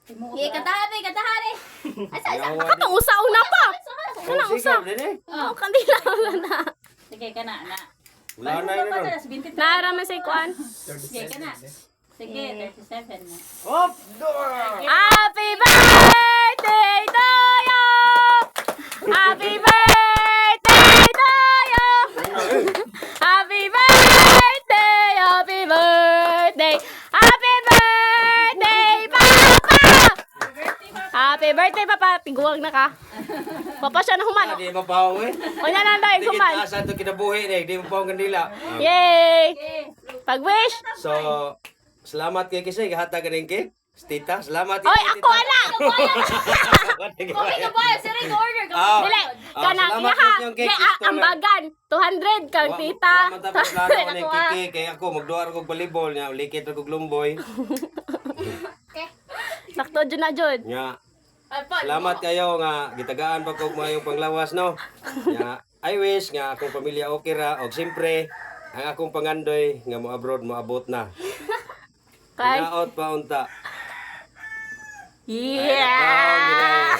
Iya, katahari, katahari. Asa, asa. Akatang usa-una pa. Kana usa. Dili. Oh, kandila na. Sige ka na, na. Wala na yun. Naara man say kuan. Sige ka na. Sige, 37 na. Hop! Door! Happy birthday to you. Happy birthday to you. Happy birthday, happy birthday. Happy birthday, Papa. Happy birthday, Papa. Tiguwag na ka. Papa siya na human. Di mabaw eh. O na lang tayo Di human. kita asa ito kinabuhi eh. Di mabaw ang kandila. Yay! Pag-wish. So, salamat kay Kisay. Gahata ka rin kay Tita. Salamat. Oy, ako na! Okay ka ba? Sir, order ka. Dili, kanang salamat iya ha. yung cake, Kaya gusto na. ambagan, 200 kang tita. Salamat tapos lalo ko ng Ako, ah. kiki. Kaya ako, magduwar ko volleyball niya. Ulikit ako glumboy. Sakto dyan na dyan. Nya. Salamat kayo nga gitagaan pa ko mayong panglawas no. Nya, I wish nga akong pamilya okay ra og siyempre ang akong pangandoy nga mo abroad mo abot na. Kay, Naot pa unta. yeah!